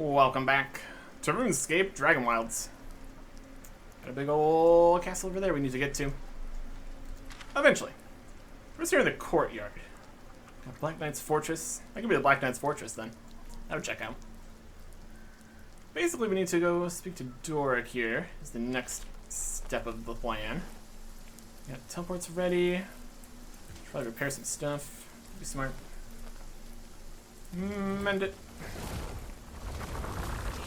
Welcome back to RuneScape Dragonwilds. Got a big old castle over there we need to get to. Eventually. We're just here in the courtyard. Got Black Knight's Fortress. That could be the Black Knight's Fortress then. That would check out. Basically, we need to go speak to Doric here. Is the next step of the plan. Got teleports ready. Probably repair some stuff. Be smart. Mend it.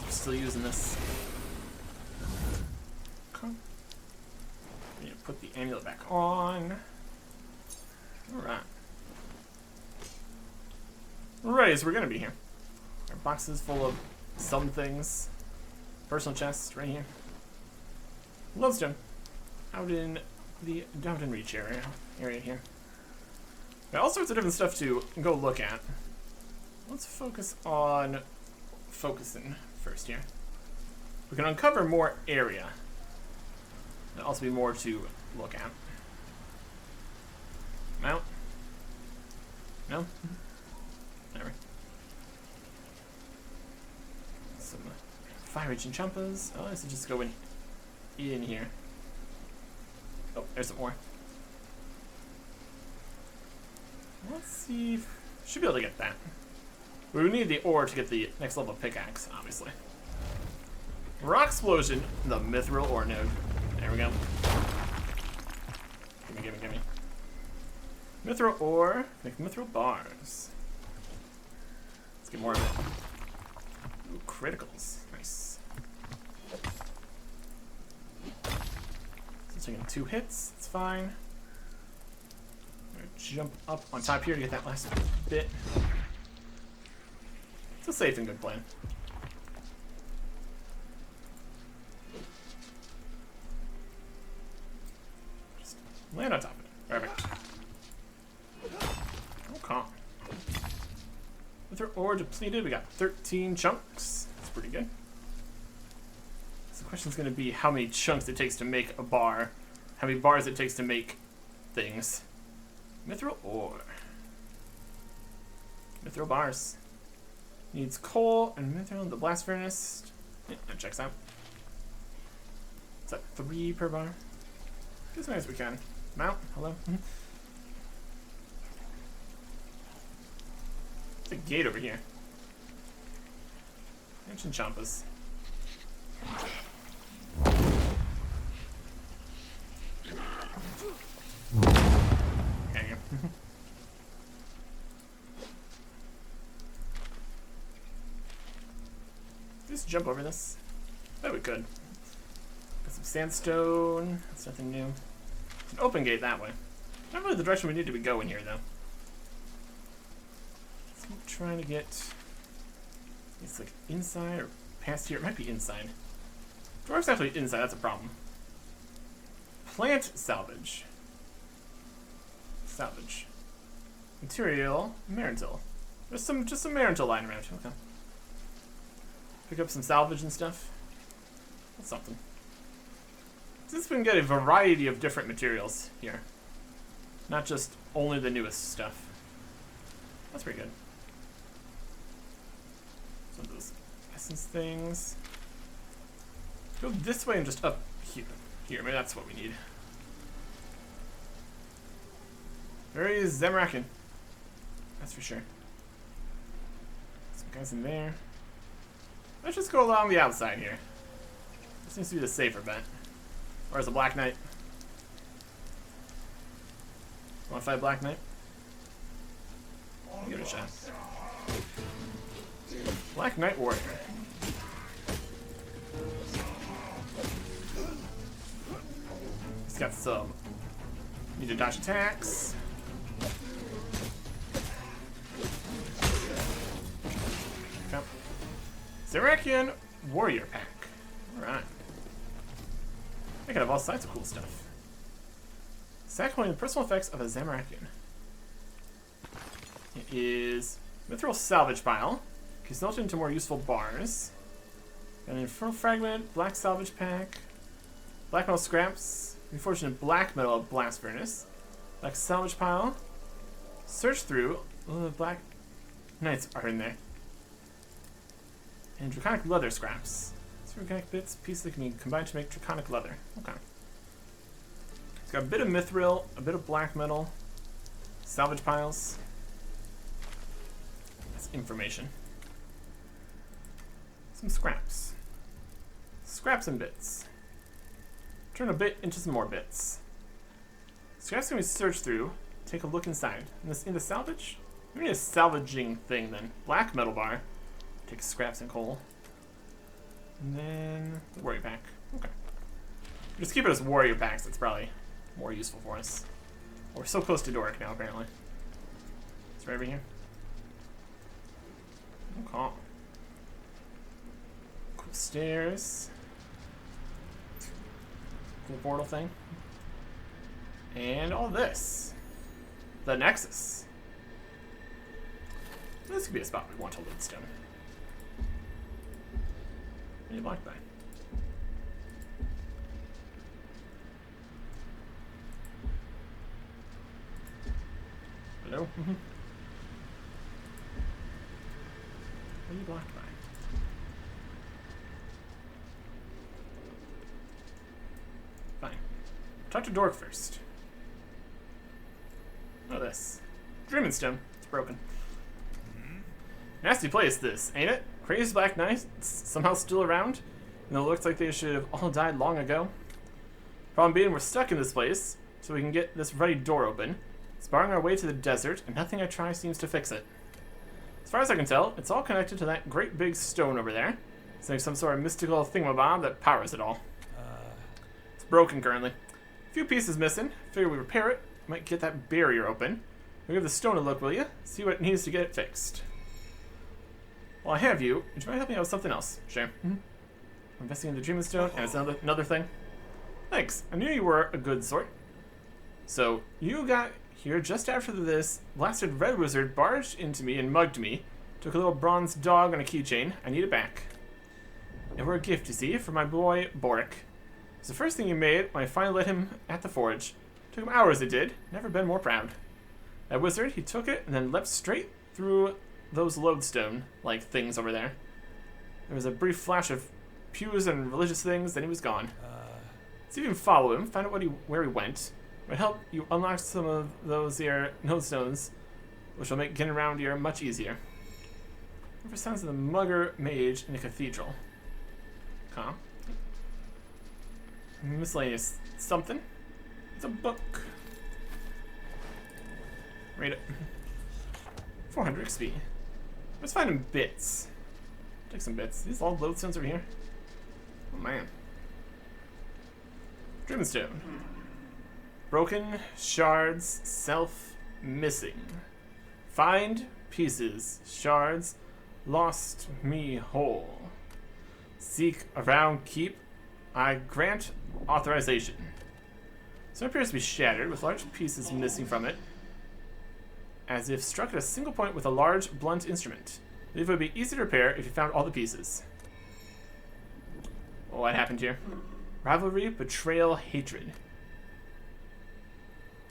Still using this. Okay. Need to put the amulet back on. Alright. Right, so we're gonna be here. Our boxes full of some things. Personal chest right here. Lodestone. Out in the Downton Reach area here. Got all sorts of different stuff to go look at. Let's focus on focusing first here. We can uncover more area. There'll also be more to look at. Mount? No? Whatever. Some fire raging chumpas. Oh, this is just going in here. Oh, there's some more. Let's see. Should be able to get that. We would need the ore to get the next level pickaxe, obviously. Rock explosion, the mithril ore node. There we go. Gimme. Mithril ore, make mithril bars. Let's get more of it. Ooh, criticals. Nice. So taking 2 hits, it's fine. Jump up on top here to get that last bit. It's a safe and good plan. Just land on top of it. Perfect. Okay. With our ore depleted, we got 13 chunks. That's pretty good. So the question is going to be how many chunks it takes to make a bar. How many bars it takes to make things. Mithril ore. Mithril bars. Needs coal and mithril in the blast furnace. Yeah, that checks out. It's at 3 per bar. Get as many as we can. Mount, hello. There's a gate over here. Ancient champas. Just jump over this. Bet we could. Got some sandstone. That's nothing new. It's an open gate that way. Not really the direction we need to be going here, though. So I'm trying to get. It's like inside or past here. It might be inside. Dwarf's actually inside. That's a problem. Plant salvage. Salvage. Material. Marentil. There's just some Marentil lying around. Okay. Pick up some salvage and stuff. That's something. Since we can get a variety of different materials here. Not just only the newest stuff. That's pretty good. Some of those essence things. Go this way and just up here. Here, maybe that's what we need. Very Zemrakin. That's for sure. Some guys in there. Let's just go along the outside here. This seems to be the safer bet. Or as a Black Knight. Want to fight Black Knight? Give it a shot. Black Knight Warrior. He's got some. Need to dodge attacks. Okay. Zerakian Warrior Pack. Alright. I can have all sorts of cool stuff. Sacrificing the personal effects of a Zamarakian. It is Mithril Salvage Pile. Consult into more useful bars. Got an Infernal Fragment, Black Salvage Pack, Black Metal Scraps, Reforged Black Metal Blast Furnace, Black Salvage Pile, Search Through. Oh, the Black Knights are in there. And draconic leather scraps. These organic bits, pieces that can be combined to make draconic leather. Okay. It's got a bit of mithril, a bit of black metal, salvage piles. That's information. Some scraps. Scraps and bits. Turn a bit into some more bits. Scraps can be searched through. Take a look inside. In the salvage? We need a salvaging thing then. Black metal bar. Take scraps and coal. And then the warrior pack. Okay. Just keep it as warrior packs. That's probably more useful for us. We're so close to Doric now, apparently. It's right over here. Okay. Cool stairs. Cool portal thing. And all this. The Nexus. This could be a spot we want to load stone. Any block by. Hello? Mm-hmm. What are you blocked by? Fine. Talk to Dork first. Oh, this. Dreaming stone. It's broken. Nasty place, this, ain't it? Crazy Black Knights somehow still around? And it looks like they should have all died long ago. Problem being, we're stuck in this place, so we can get this ruddy door open. It's barring our way to the desert, and nothing I try seems to fix it. As far as I can tell, it's all connected to that great big stone over there. It's like some sort of mystical thingamabob that powers it all. It's broken currently. A few pieces missing. Figure we repair it, might get that barrier open. We'll give the stone a look, will you? See what it needs to get it fixed. Well, I have you. Would you mind helping me out with something else? Sure. Mm-hmm. I'm investing in the Dreaming Stone, and it's another thing. Thanks. I knew you were a good sort. So, you got here just after this blasted red wizard barged into me and mugged me. Took a little bronze dog on a keychain. I need it back. And we're a gift, you see, for my boy, Boric. It's the first thing he made when I finally let him at the forge. Took him hours, it did. Never been more proud. That wizard, he took it and then leapt straight through those lodestone-like things over there. There was a brief flash of pews and religious things, then he was gone. See if you can follow him, find out where he went. It might help you unlock some of those here nodestones, which will make getting around here much easier. Look for sounds of the mugger mage in the cathedral. Okay. Miscellaneous something. It's a book. Read it. 400 XP. Let's find him bits. Take some bits. These all lodestones over here. Oh man. Dreaming stone. Broken shards, self missing. Find pieces, shards, lost me whole. Seek around, keep. I grant authorization. So it appears to be shattered, with large pieces missing from it, as if struck at a single point with a large, blunt instrument. I believe it would be easy to repair if you found all the pieces. Oh, what happened here? Rivalry, betrayal, hatred.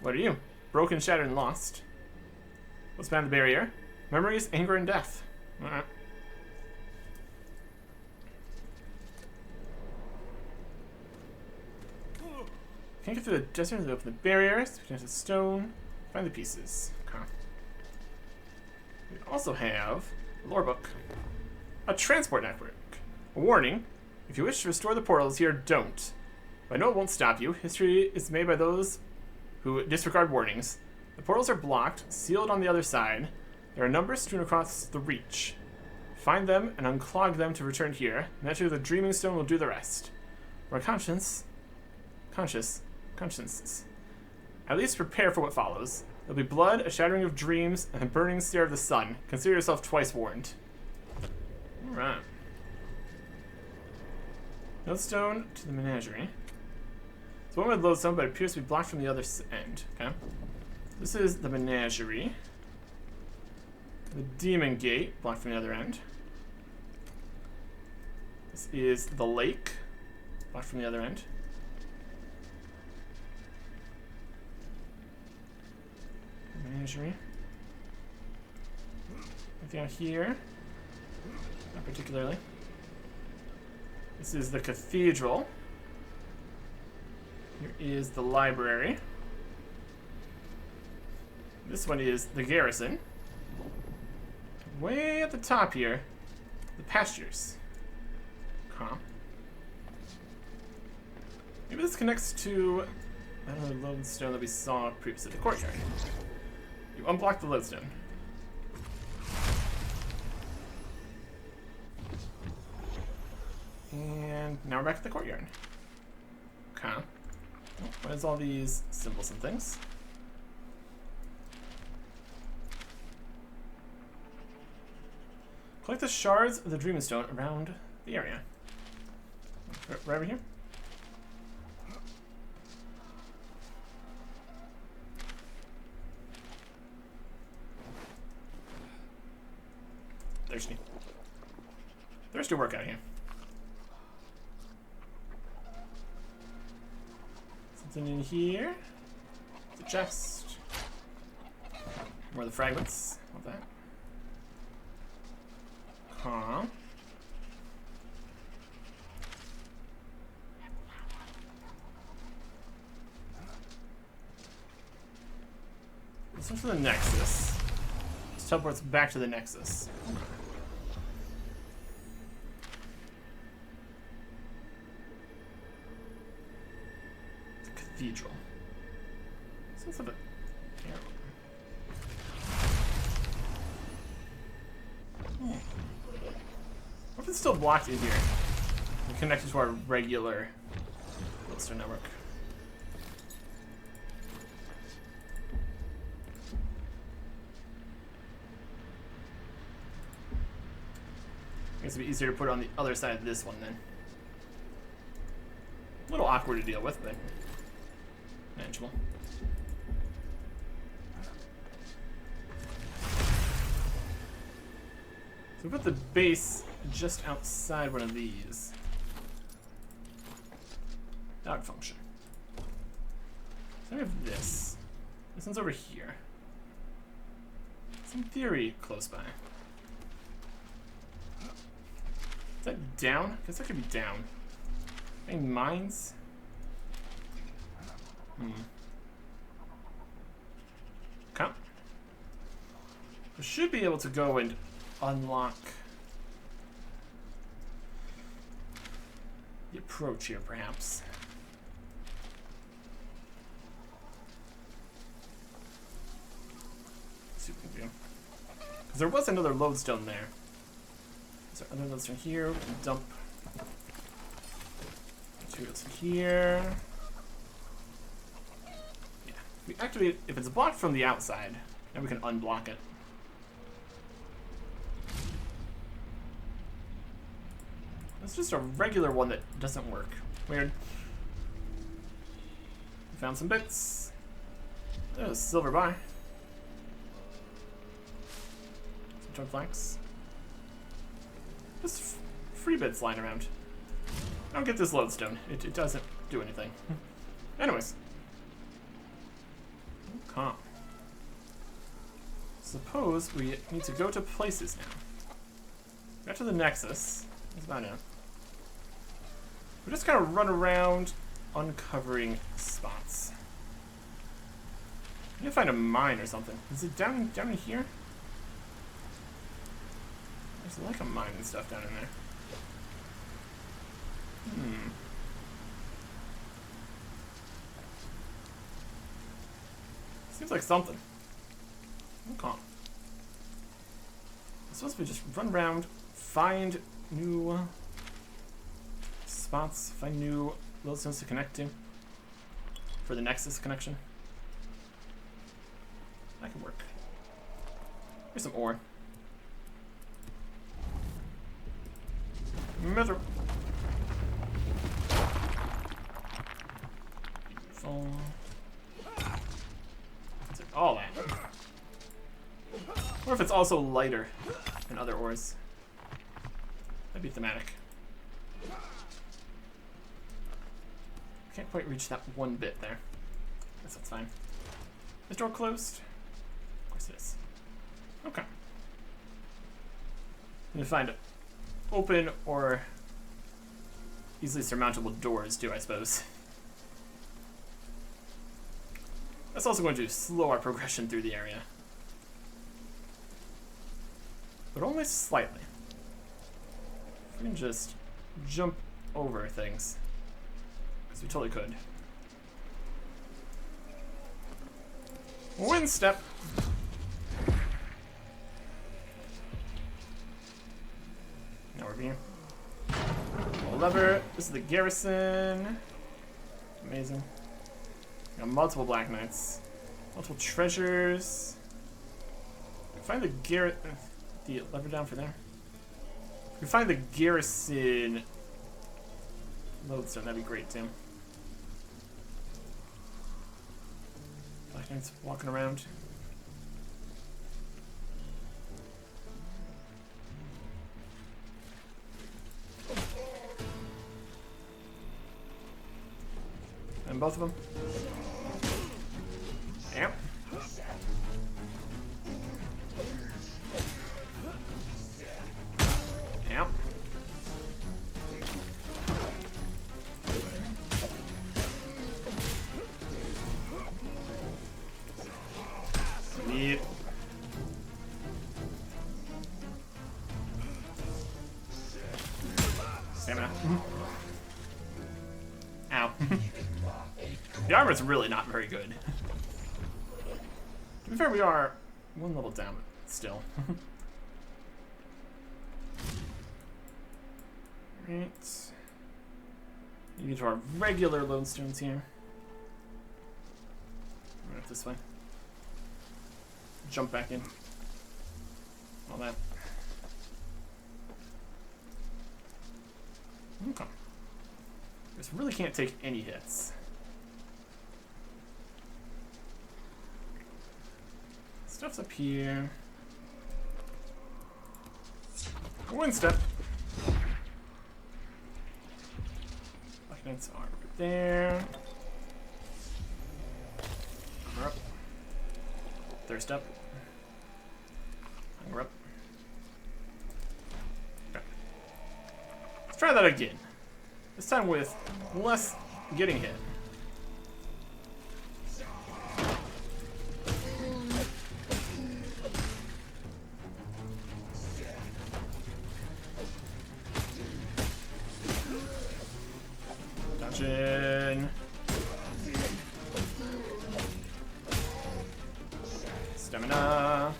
What are you? Broken, shattered, and lost. What's behind the barrier? Memories, anger, and death. Can't get through the desert, open the barriers, connect the stone, find the pieces. Okay. We also have a lore book. A transport network. A warning, if you wish to restore the portals here, don't. But I know it won't stop you. History is made by those who disregard warnings. The portals are blocked, sealed on the other side. There are numbers strewn across the reach. Find them and unclog them to return here. Naturally, the Dreaming Stone will do the rest. We're consciences. At least prepare for what follows. There'll be blood, a shattering of dreams, and a burning stare of the sun. Consider yourself twice warned. Alright. Lodestone to the menagerie. So one with lodestone, but it appears to be blocked from the other end. Okay. This is the menagerie. The demon gate, blocked from the other end. This is the lake, blocked from the other end. Menagerie. Anything out here? Not particularly. This is the cathedral. Here is the library. This one is the garrison. Way at the top here, the pastures. Huh. Maybe this connects to another lodestone that we saw previously, the courtyard. You unblock the lodestone. And now we're back at the courtyard. Okay. What is all these symbols and things? Collect the shards of the Dreaming Stone around the area. Right over here? Thirsty. Thirsty workout here. Something in here. The chest. More of the fragments. Love that. Huh. This one's for the Nexus. This teleports back to the Nexus. The cathedral. Sounds like a arrow. What if it's still blocked in here and connected to our regular lodestone network? I guess it'd be easier to put it on the other side of this one then. A little awkward to deal with, but manageable. So we put the base just outside one of these. That would function. So we have this. This one's over here. It's in theory close by. Is that down? I guess that could be down. Any mines? Okay. We should be able to go and unlock the approach here, perhaps. Let's see what we can do. Because there was another lodestone there. Is there another lodestone here? We can dump materials here. Yeah. We activate, if it's blocked from the outside, then we can unblock it. It's just a regular one that doesn't work. Weird. We found some bits. There's a silver bar. Some chunk flax. Just free bits lying around. I don't get this lodestone. It doesn't do anything. Anyways. Okay. Suppose we need to go to places now. Got to the Nexus. That's about it. We just kind of run around uncovering spots. I need to find a mine or something. Is it down in here? There's like a mine and stuff down in there. Seems like something. Okay. It's supposed to be just run around, find new spots, find new lodestones to connect to for the Nexus connection. That could work. Here's some ore. Mithril. Is it all that? Or if it's also lighter than other ores. That'd be thematic. Can't quite reach that one bit there. Guess that's fine. Is door closed? Of course it is. Okay. Need to find open or easily surmountable doors too, I suppose. That's also going to slow our progression through the area. But only slightly. We can just jump over things. Because we totally could. Wind step. Now we're here. Lever. This is the garrison. Amazing. Got multiple Black Knights. Multiple treasures. Find the lever down for there. If we find the garrison lodestone, that'd be great too. Black Knights walking around. And both of them. Yep. Yep. Neat. Stamina. Ow. The armor's really not very good. To be fair, we are one level down still. Right. You get to our regular lodestones here. Right this way. Jump back in. All that. Okay. This really can't take any hits. Stuff's up here. One step. Black Knights are over there. We're up. Thirst up. We're up. Okay. Let's try that again. This time with less getting hit. Dodging. Stamina.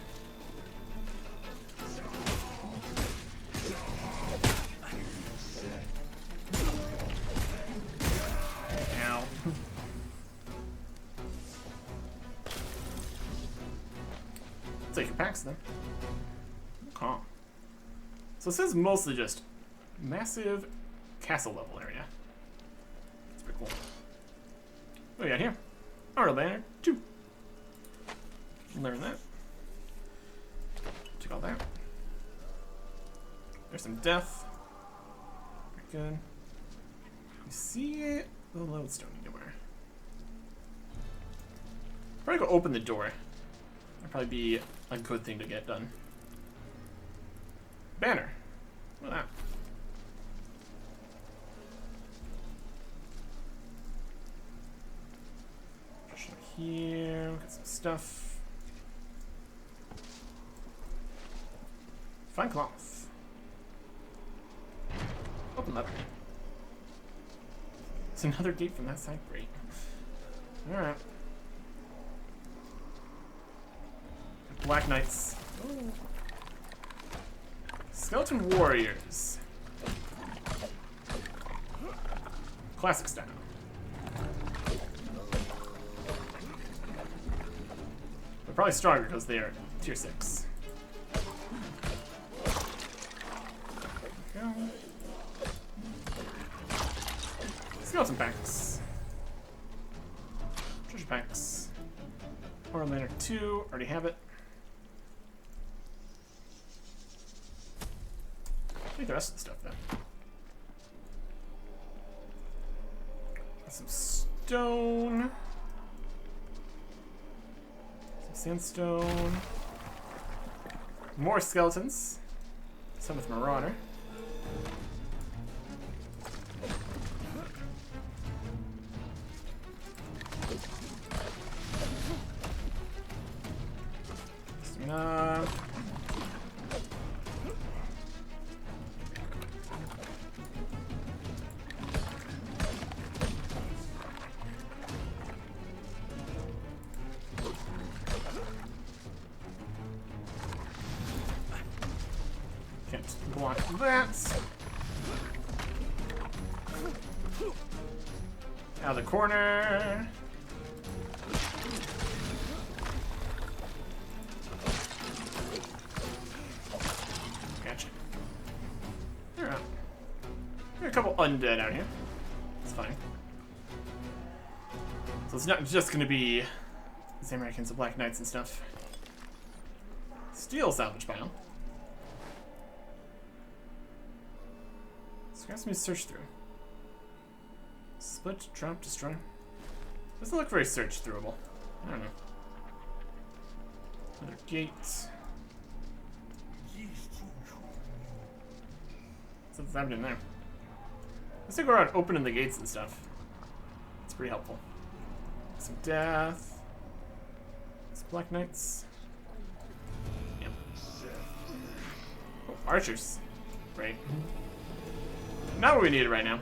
Ow. Take your packs then. Okay. So this is mostly just massive castle level area. That's pretty cool. What do we got here? Arrow banner 2. Learn that. Take all that. There's some death. Very good. You see the lodestone anywhere? Probably go open the door. That'd probably be a good thing to get done. Banner. Look at that. Push it here. Got some stuff. Fine cloth. Open lever. It's another gate from that side. Great. Alright. Black Knights. Ooh. Skeleton Warriors. Classic style. They're probably stronger because they are tier 6. Go. Skeleton packs. Treasure packs. Horror Lantern 2. Already have it. Take the rest of the stuff then. Got some stone. Some sandstone. More skeletons. Some with Marauder. Can't block that. Out of the corner. Gotcha. Alright. There are a couple undead out here. It's fine. So it's not just gonna be the Americans, the Black Knights and stuff. Steel salvage pile. So got some to search through. Split, drop, destroy. Doesn't look very search throughable. I don't know. Another gate. What's happening there? Let's go around opening the gates and stuff. It's pretty helpful. Some death. Some Black Knights. Yep. Oh, archers. Right. Not what we needed right now.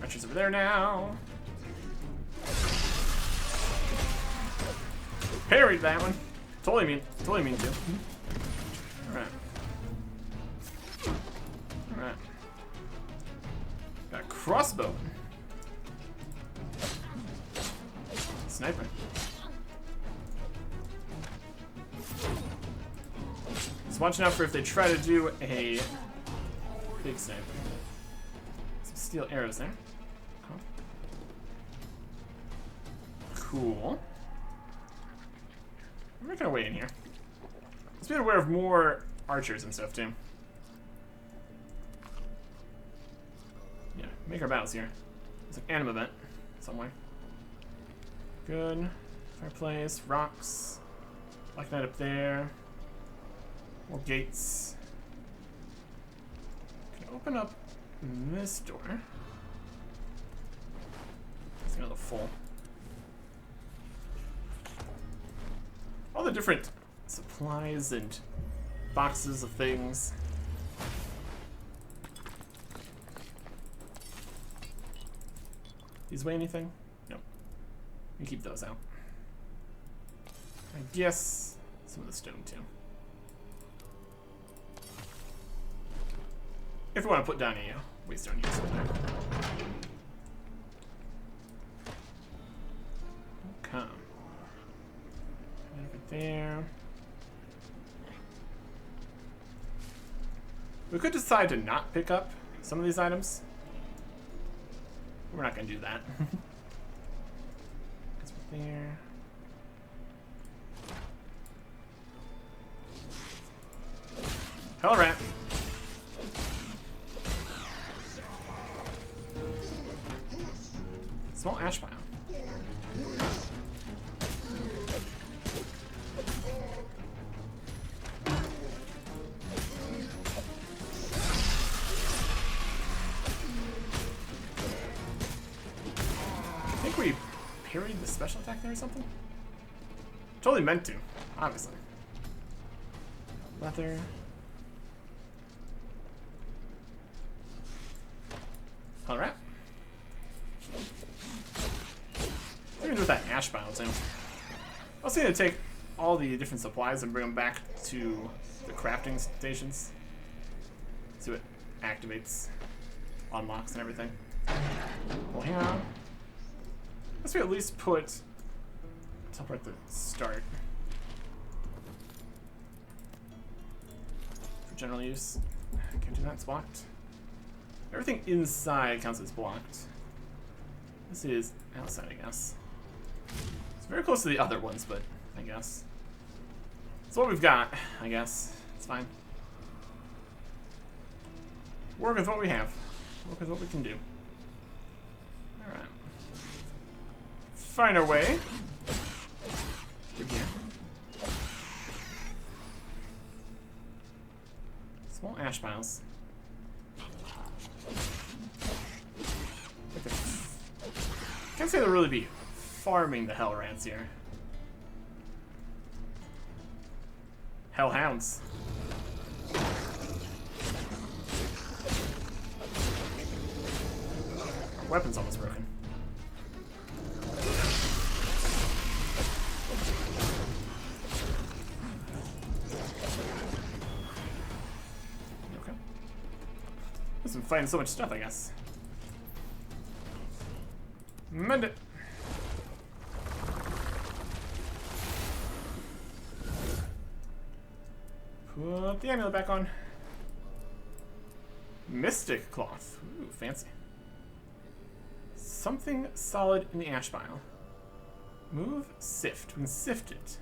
Archers over there now. Parried that one. Totally mean to. Alright. Alright. Got a crossbow. Sniper. Just watching out for if they try to do a big sniper. Some steel arrows there. Cool. I'm not gonna wait in here. Let's be aware of more archers and stuff too. Yeah, make our battles here. There's an anim event somewhere. Good. Fireplace, rocks. Black Knight up there. More gates. Can open up this door. It's another full. All the different supplies and boxes of things. These weigh anything? No. We can keep those out. I guess some of the stone too. If we want to put down a waste stone use there. Okay. Over there. We could decide to not pick up some of these items. We're not going to do that. It's there. Hell rat. Small ash pile. I think we parried the special attack there or something? Totally meant to, obviously. Leather. Alright. What are we gonna do with that ash pile too? I was gonna take all the different supplies and bring them back to the crafting stations. See what activates, unlocks, and everything. Well, hang on. Let's at least put teleport at the start for general use. Can't do that. It's blocked. Everything inside counts as blocked. This is outside, I guess. It's very close to the other ones, but I guess. It's what we've got, I guess. It's fine. Work with what we have. Work with what we can do. Alright. Find our way. Through here. Small ash piles. Can't say they'll really be farming the hell rats here. Hellhounds. Our weapon's almost broken. Okay. I've been fighting so much stuff, I guess. Mend it. Put the amulet back on. Mystic cloth. Ooh, fancy. Something solid in the ash pile. Move, sift. We can sift it.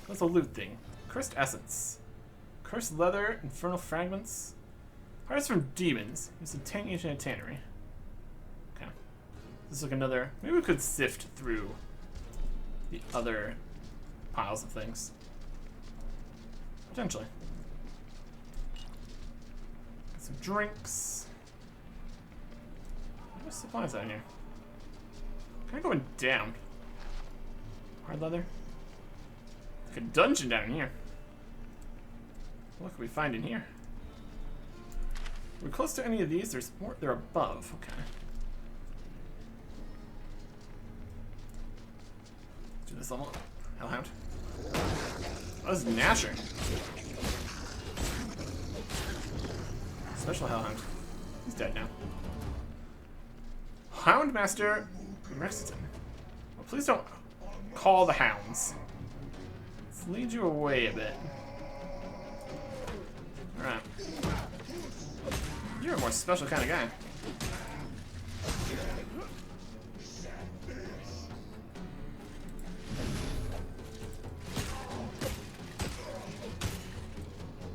That's a loot thing. Cursed essence. Cursed leather, infernal fragments. Hearts from demons. Use a tank ancient and tannery. Okay. This is like another. Maybe we could sift through the other piles of things. Potentially. Got some drinks. What supplies out here? Kind of going down. Hard leather. Like a dungeon down here. What can we find in here? We're close to any of these. There's more. They're above. Okay. Do this level. Hellhound. Oh, this is Nasher. Special Hellhound. He's dead now. Houndmaster Mexican. Well, please don't call the hounds. Let's lead you away a bit. Alright. You're a more special kind of guy.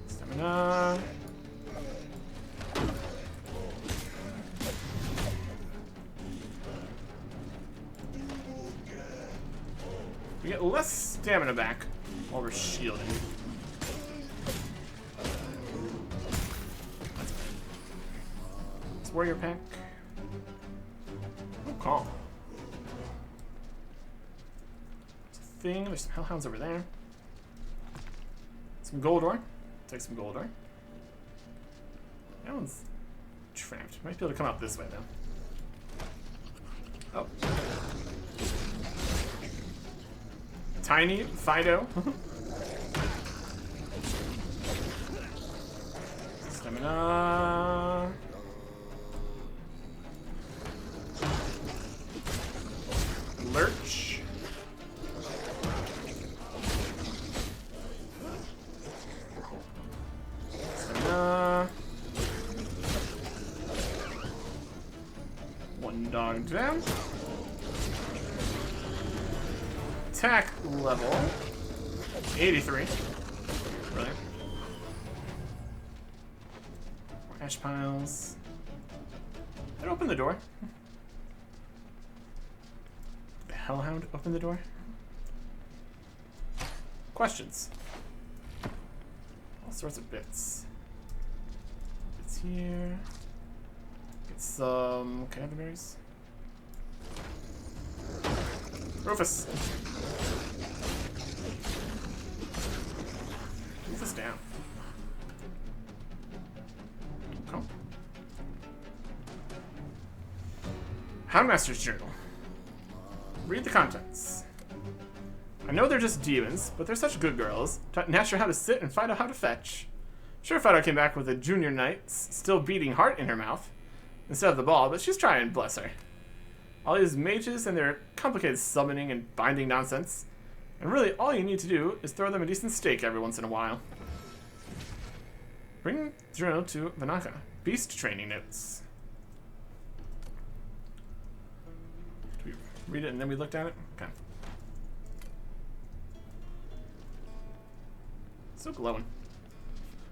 Stamina. We get less stamina back while we're shielding. Warrior pack. Oh, calm. There's a thing. There's some hellhounds over there. Some gold ore. Take some gold ore. That one's trapped. Might be able to come out this way though. Oh. Tiny Fido. Stamina. Lurch. One dog down. Attack level 83. Brilliant. More ash piles. Did I open the door? Hellhound open the door? Questions. All sorts of bits. Bits here. Get some cranberries. Rufus! Move this down. Okay. Houndmaster's Journal. Read the contents. I know they're just demons, but they're such good girls. Taught Nasher how to sit and Fido how to fetch. Sure, Fido came back with a junior knight still beating heart in her mouth instead of the ball, but she's trying, bless her. All these mages and their complicated summoning and binding nonsense. And really, all you need to do is throw them a decent steak every once in a while. Bring the journal to Vanaka. Beast training notes. Read it and then we looked at it? Okay. Still glowing.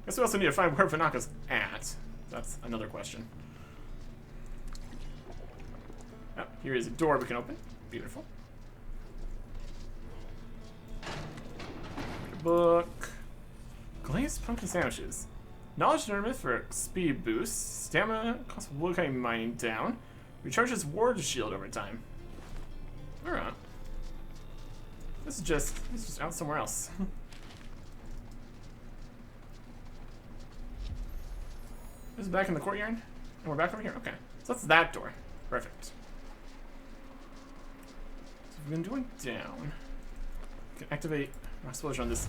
Guess we also need to find where Vanaka's at. That's another question. Oh, here is a door we can open. Beautiful. Book. Glazed pumpkin sandwiches. Knowledge tournament for speed boost. Stamina costs woodcutting mining down. Recharges ward shield over time. Alright. This is just out somewhere else. This is back in the courtyard. And we're back over here. Okay. So that's that door. Perfect. So we've been going down. We can activate explosion on this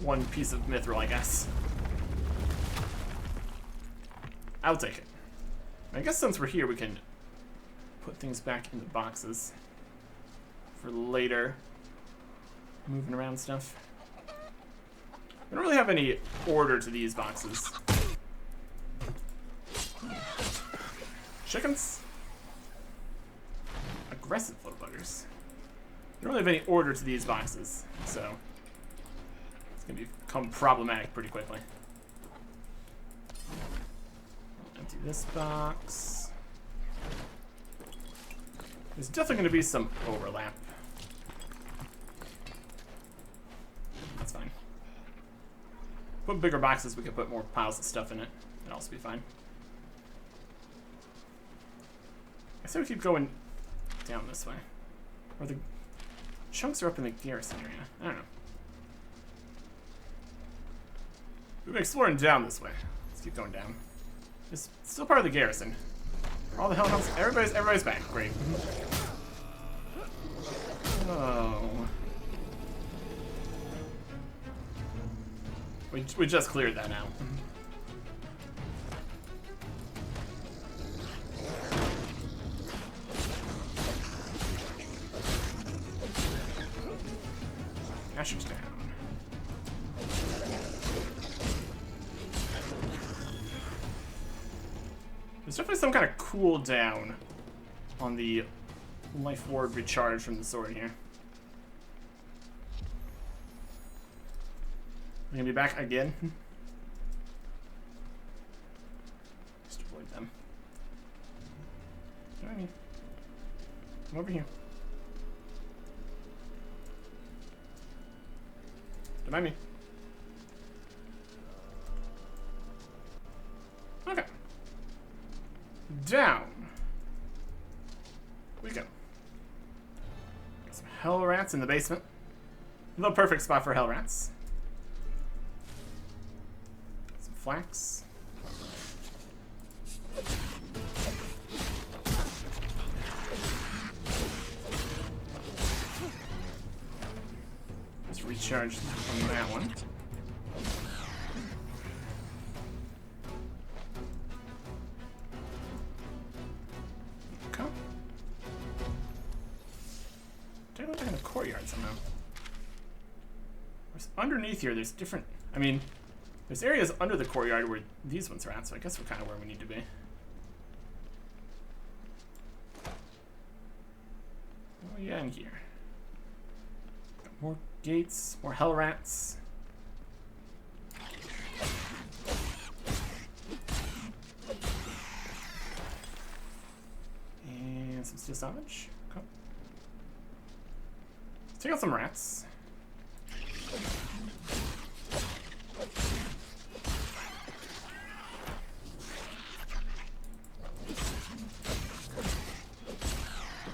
one piece of mithril, I guess. I'll take it. I guess since we're here, we can put things back in the boxes for later. Moving around stuff. We don't really have any order to these boxes. Chickens? Aggressive little buggers. We don't really have any order to these boxes, so it's gonna become problematic pretty quickly. Empty this box. There's definitely gonna be some overlap. That's fine. Put bigger boxes, we can put more piles of stuff in it. That'll also be fine. I say we keep going down this way. Or the chunks are up in the garrison area. I don't know. We've been exploring down this way. Let's keep going down. It's still part of the garrison. All the hellhounds. Everybody's back. Great. Oh. We just cleared that out. Asher's down. There's definitely some kind of cooldown on the life ward recharge from the sword here. We're gonna be back again. Just avoid them. You know what I mean? Come over here. Don't mind me. Okay. Down. We go. Got some hell rats in the basement. No perfect spot for hell rats. Some flax. Let's recharge on that one. Okay. Take a look in the courtyard somehow. There's underneath here, there's different. I mean, there's areas under the courtyard where these ones are at, so I guess we're kind of where we need to be. Oh yeah, in here. Got more gates, more hell rats. And some steel salvage. Okay. Let's take out some rats.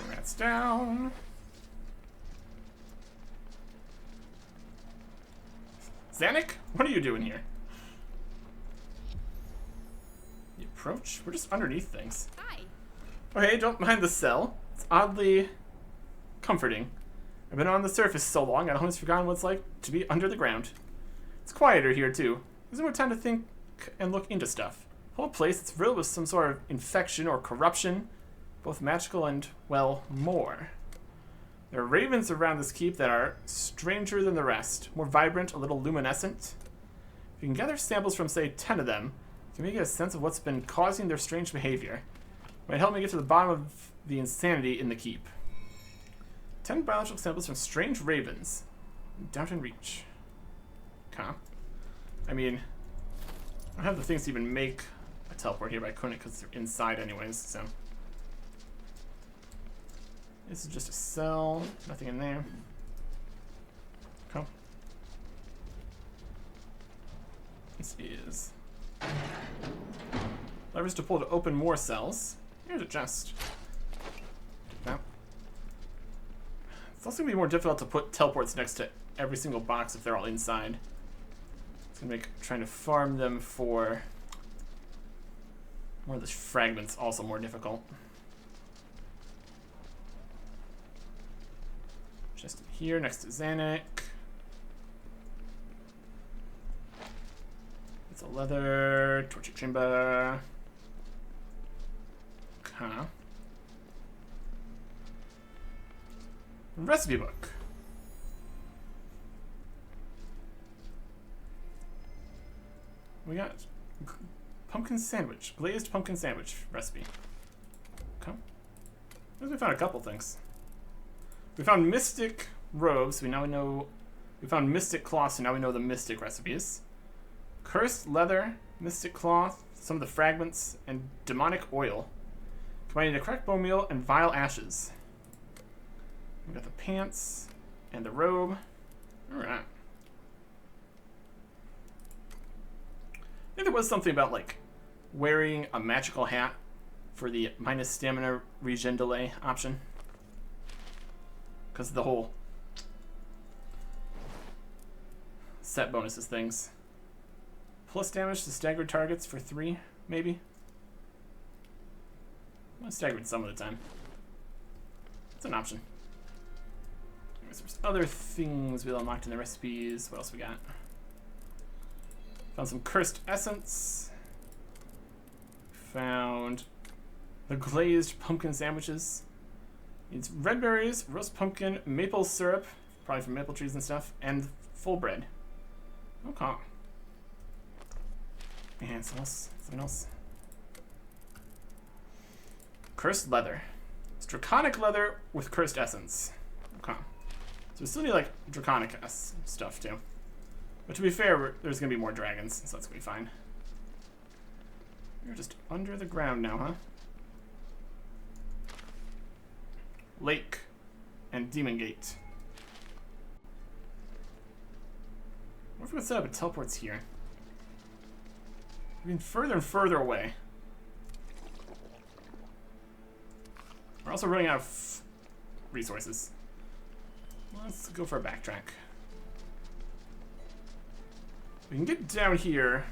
Rats down. Zanuck, what are you doing here? The approach? We're just underneath things. Hi. Okay, don't mind the cell. It's oddly comforting. I've been on the surface so long, I'd almost forgotten what it's like to be under the ground. It's quieter here, too. There's more time to think and look into stuff. The whole place is riddled with some sort of infection or corruption, both magical and, well, more. There are ravens around this keep that are stranger than the rest, more vibrant, a little luminescent. If you can gather samples from, say, 10 of them, you can get a sense of what's been causing their strange behavior. It might help me get to the bottom of the insanity in the keep. 10 biological samples from strange ravens. Doubt and reach. Okay. I mean, I don't have the things to even make a teleport here, but I couldn't because they're inside anyways, so. This is just a cell, nothing in there. Come. This is levers to pull to open more cells. Here's a chest. Now, it's also gonna be more difficult to put teleports next to every single box if they're all inside. It's gonna make trying to farm them for more of the fragments also more difficult. Just here next to Zanuck. It's a leather torture chamber. Okay. Recipe book. We got pumpkin sandwich, glazed pumpkin sandwich recipe. Okay. We found a couple things. We found mystic robes. We now know. We found mystic cloth, so now we know the mystic recipes. Cursed leather, mystic cloth, some of the fragments, and demonic oil. Combining a cracked bone meal and vile ashes. We got the pants and the robe. Alright. I think there was something about like wearing a magical hat for the minus stamina regen delay option. Because of the whole set bonuses things. Plus damage to staggered targets for 3, maybe? Well, staggered some of the time. It's an option. Anyways, there's other things we unlocked in the recipes. What else we got? Found some cursed essence. Found the glazed pumpkin sandwiches. Needs red berries, roast pumpkin, maple syrup, probably from maple trees and stuff, and full bread. Okay. And something else. Cursed leather. It's draconic leather with cursed essence. Okay. So we still need like draconic stuff too. But to be fair, there's gonna be more dragons, so that's gonna be fine. You're just under the ground now, huh? Lake and Demon Gate. What if we could set up a teleports here? We're getting further and further away. We're also running out of resources. Let's go for a backtrack. We can get down here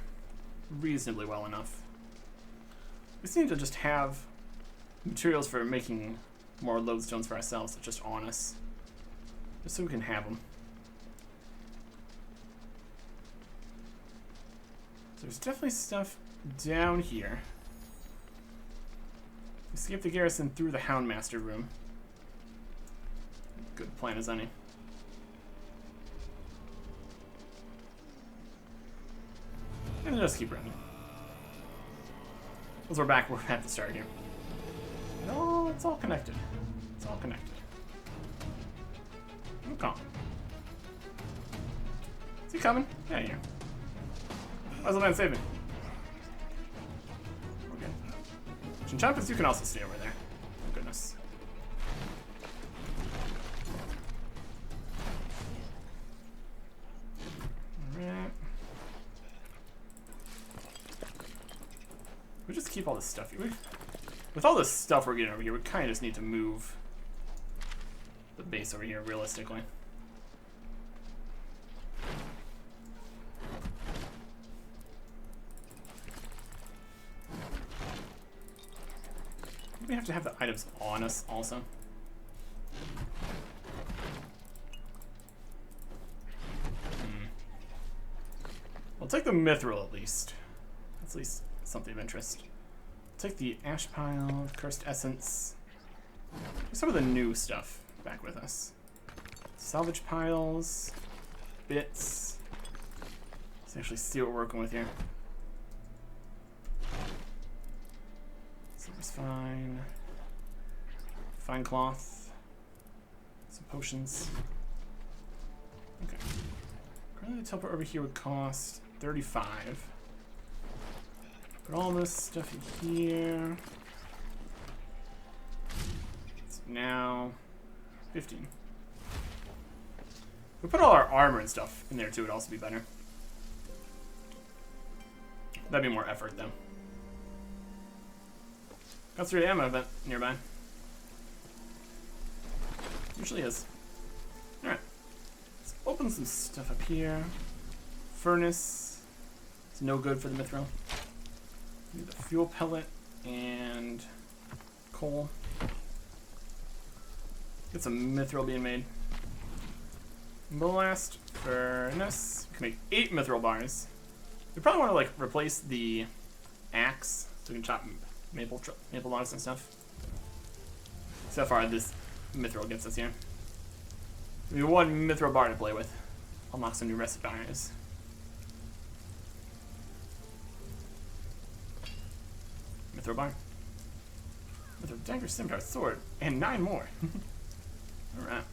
reasonably well enough. We just need to just have materials for making more lodestones for ourselves, just on us. Just so we can have them. So there's definitely stuff down here. Escape the garrison through the Houndmaster room. Good plan as any. And then just keep running. Once we're back, we're at the start here. No, it's all connected. It's all connected. Okay. Is he coming? Yeah, here. Why's the man save me? We're good. Chinchampus, you can also stay over there. Oh, goodness. Alright. We just keep all this stuff here. With all this stuff we're getting over here, we kind of just need to move the base over here realistically. We have to have the items on us also. We'll take the mithril at least. That's at least something of interest. Take the ash pile, cursed essence. Some of the new stuff back with us. Salvage piles, bits. Let's actually see what we're working with here. Silver's fine. Fine cloth. Some potions. Okay. Currently the teleport over here would cost 35. Put all this stuff in here. It's now 15. If we put all our armor and stuff in there too, it'd also be better. That'd be more effort though. Concentrated ammo event nearby. Usually is. Alright. Let's open some stuff up here. Furnace. It's no good for the mithril. Need the fuel pellet and coal. Get some mithril being made. Blast furnace. We can make 8 mithril bars. We probably want to like replace the axe so we can chop maple logs and stuff. So far, this mithril gets us here. We have 1 mithril bar to play with. Unlock some new recipes. Mithril bar. Mithril dagger, scimitar, sword, and 9 more. Alright.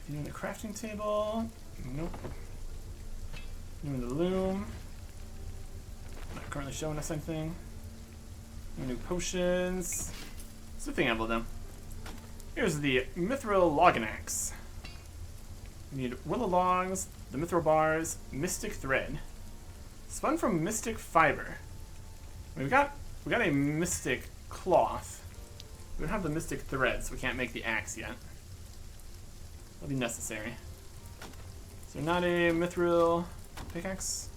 Doing the crafting table. Nope. Doing the loom. Not currently showing us anything. New potions. Smithing anvil though. Here's the mithril logging axe. We need willow logs, the mithril bars, mystic thread. Spun from mystic fiber. We got a mystic cloth. We don't have the mystic thread, so we can't make the axe yet. That'll be necessary. So not a mithril pickaxe.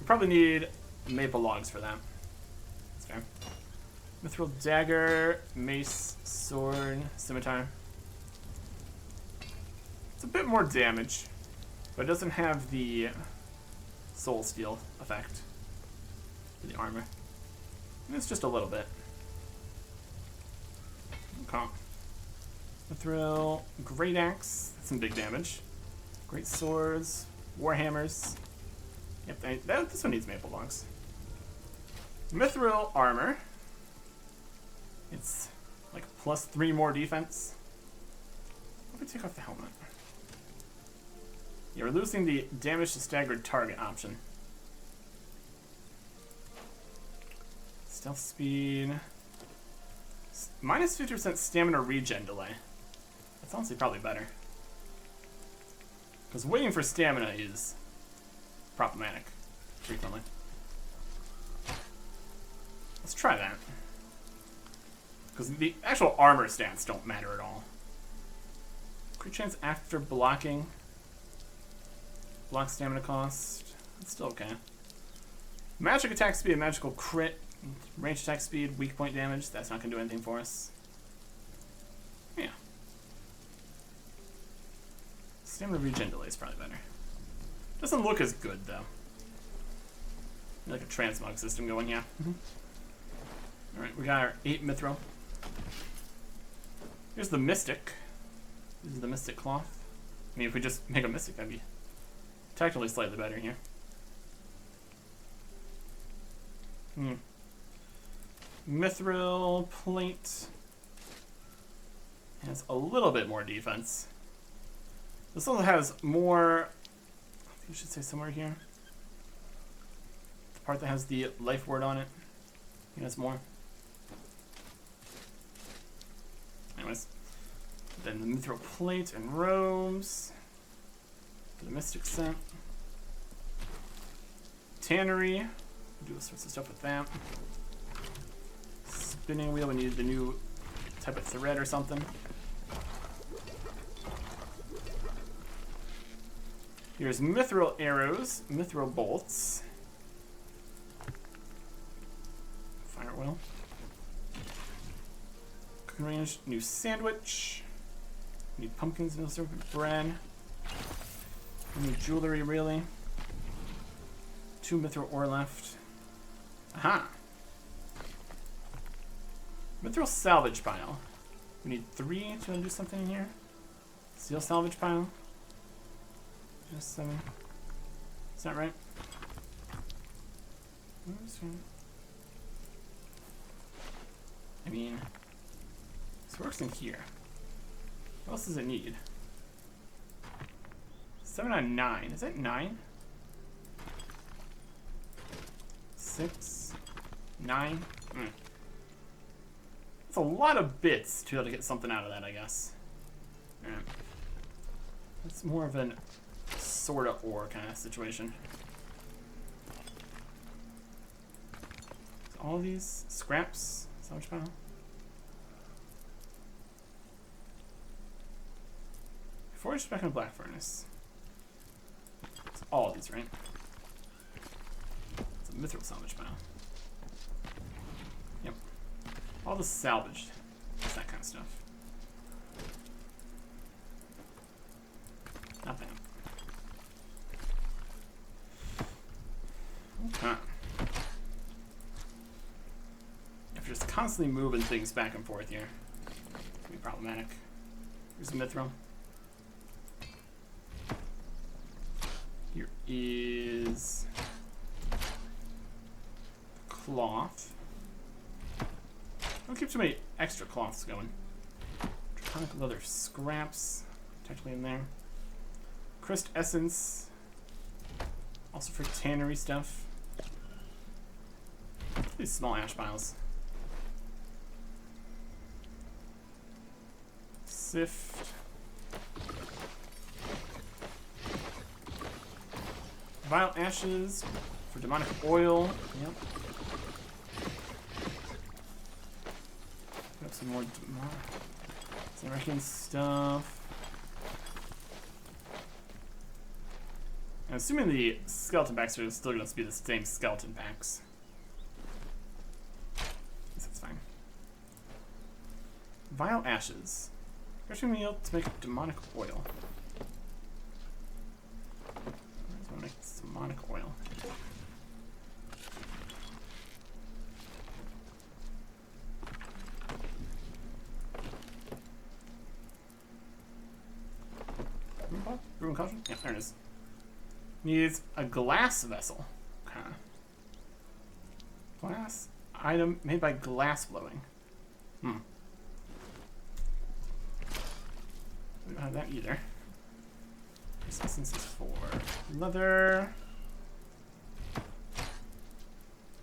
We probably need maple logs for that. That's fair. Mithril dagger, mace, sword, scimitar. It's a bit more damage, but it doesn't have the soul steel effect for the armor. And it's just a little bit. Okay. Mithril, great axe, that's some big damage. Great swords, warhammers. Yep, this one needs maple logs. Mithril armor. It's like +3 more defense. What if we take off the helmet? Yeah, we're losing the damage to staggered target option. Stealth speed. Minus 50% stamina regen delay. That's honestly probably better. Because waiting for stamina is problematic frequently. Let's try that. Because the actual armor stats don't matter at all. Crit chance after blocking. Block stamina cost. That's still okay. Magic attack speed and magical crit. Range attack speed, weak point damage. That's not going to do anything for us. Yeah. Stamina regen delay is probably better. Doesn't look as good, though. Like a transmog system going, yeah. Alright, we got our 8 mithril. Here's the mystic. This is the mystic cloth. I mean, if we just make a mystic, that'd be technically slightly better here. Mithril plate has a little bit more defense. This also has more, I think you should say somewhere here. The part that has the life word on it. I think that's more. Anyways, then the mithril plate and robes. The mystic scent. Tannery. Do all sorts of stuff with that. Spinning wheel, we need the new type of thread or something. Here's mithril arrows, mithril bolts. Fire oil. Cooking range, new sandwich. Need pumpkins, no serpent bread. New jewelry, really. 2 mithril ore left. Aha! Mithril salvage pile. We need 3 to undo something in here. Steel salvage pile. Just 7. Is that right? I mean, this works in here. What else does it need? 7 on 9. Is that 9? 6, 9. It's a lot of bits to be able to get something out of that, I guess. Alright. It's more of an sort of ore kind of situation. So all these scraps, salvage pile. Forged back in a black furnace. It's all of these, right? It's a mithril salvage pile. Yep. All the salvaged. It's that kind of stuff. Not that. Okay. If you're just constantly moving things back and forth here, it can be problematic. Here's a mithril. Here is cloth. Don't keep too many extra cloths going. Draconic leather scraps, technically in there. Crystal essence, also for tannery stuff. These small ash piles. Sift. Vile ashes for demonic oil. Yep. Got some more demonic stuff. I'm assuming the skeleton packs are still going to be the same skeleton packs. I guess that's fine. Vile ashes. Crushing meal to make demonic oil. Demonic oil. Brewing cauldron? Yeah, there it is. Needs a glass vessel. Okay. Glass item made by glass blowing. We don't have that either. Resistance is for leather.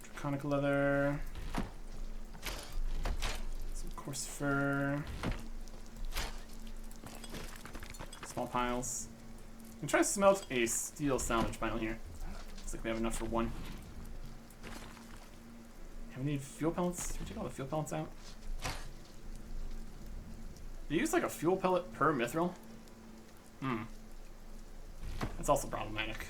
Draconic leather. Some coarse fur. Small piles. I'm trying to smelt a steel salvage pile here. Looks like we have enough for one. And we need fuel pellets. Did we take all the fuel pellets out? Do you use like a fuel pellet per mithril? That's also problematic.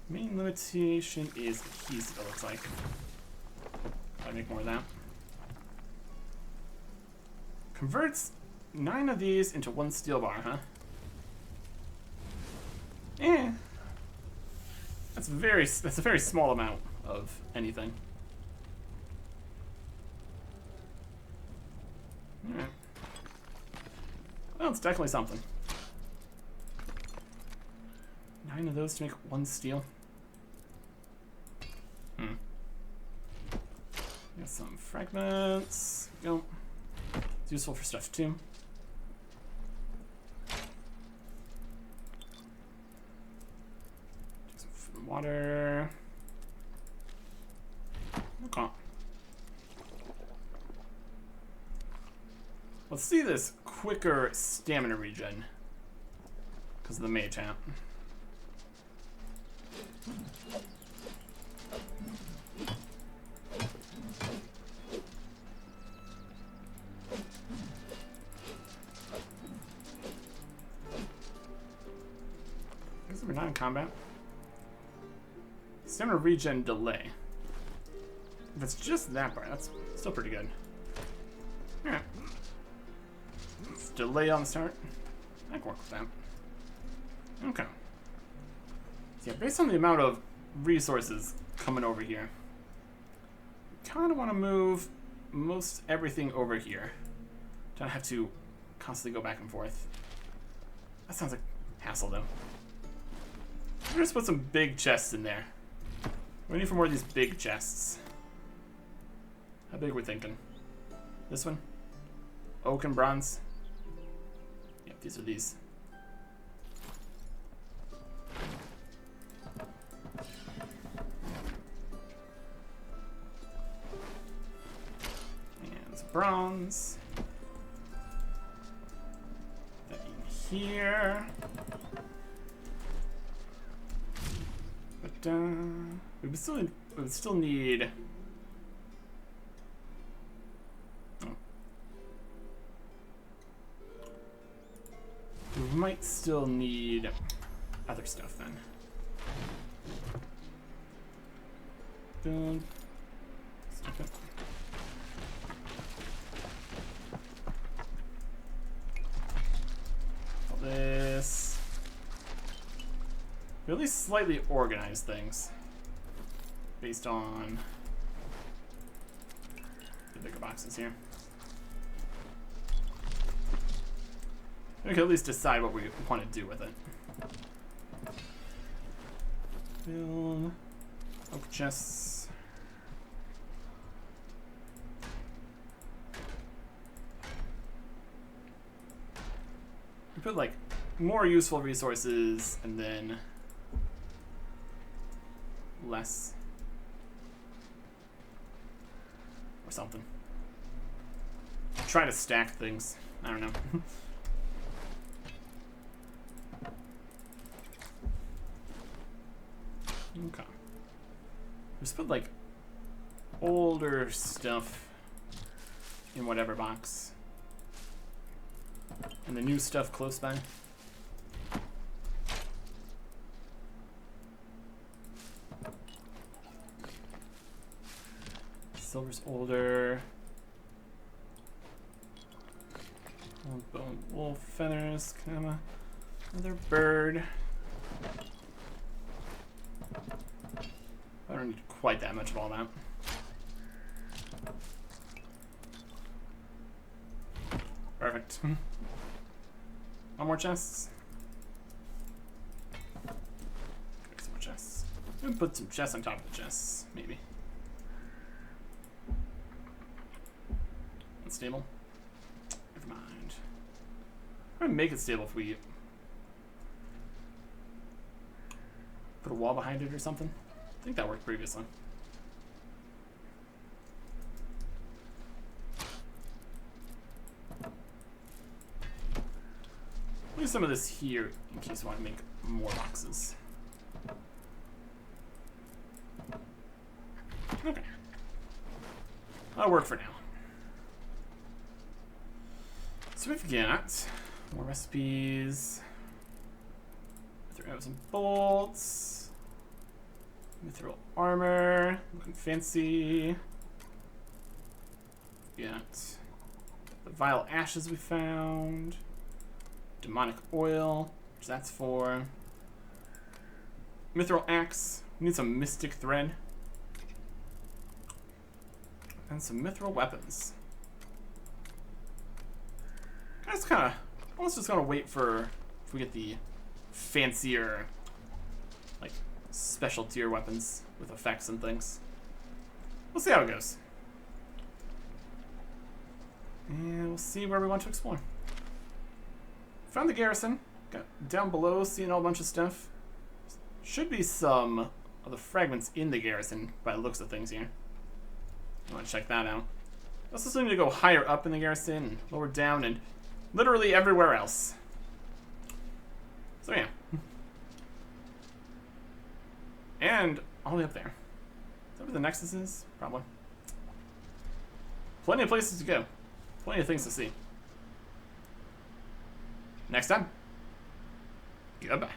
Main limitation is adhesive, it looks like. I make more of that. Converts 9 of these into 1 steel bar, huh? That's a very small amount of anything. Alright. Well, it's definitely something. 9 of those to make 1 steel. Got some fragments. Go. It's useful for stuff too. Some water. Okay. Let's see this quicker stamina regen because of the mage hat. We're not in combat. Stamina regen delay. If it's just that part, that's still pretty good. Alright. Let's delay on the start. I can work with that. Okay. So yeah, based on the amount of resources coming over here, I kind of want to move most everything over here. Don't have to constantly go back and forth. That sounds like hassle though. We're just put some big chests in there. We need for more of these big chests. How big we're thinking? This one? Oak and bronze? These are these. And it's bronze. That in here. But we would still need. Oh. We might still need other stuff then. Boom. Stick it. All this. We at least slightly organize things based on the bigger boxes here. We can at least decide what we want to do with it. Build oak chests. We put like more useful resources and then less or something. Try to stack things. I don't know. Okay. Just put like older stuff in whatever box. And the new stuff close by. Silver's older. Bone, wolf, feathers, comma. Another bird. I don't need quite that much of all that. Perfect. One more chests. Some more chests. I'm gonna put some chests on top of the chests, maybe. Unstable. Never mind. I'm gonna make it stable if we put a wall behind it or something. I think that worked previously. Leave some of this here in case you want to make more boxes. Okay. That'll work for now. So we've got more recipes. Arrows and bolts. Mithril armor. Looking fancy. Got the vile ashes we found. Demonic oil, which that's for. Mithril axe. We need some mystic thread. And some mithril weapons. That's kind of. Almost just gonna wait for if we get the fancier, like special tier weapons with effects and things. We'll see how it goes. And we'll see where we want to explore. Found the garrison. Got down below, seeing a whole bunch of stuff. Should be some of the fragments in the garrison by the looks of things here. I want to check that out. I also still need to go higher up in the garrison, and lower down, and literally everywhere else. So yeah. And all the way up there. Is that where the Nexus is? Probably. Plenty of places to go. Plenty of things to see. Next time. Goodbye.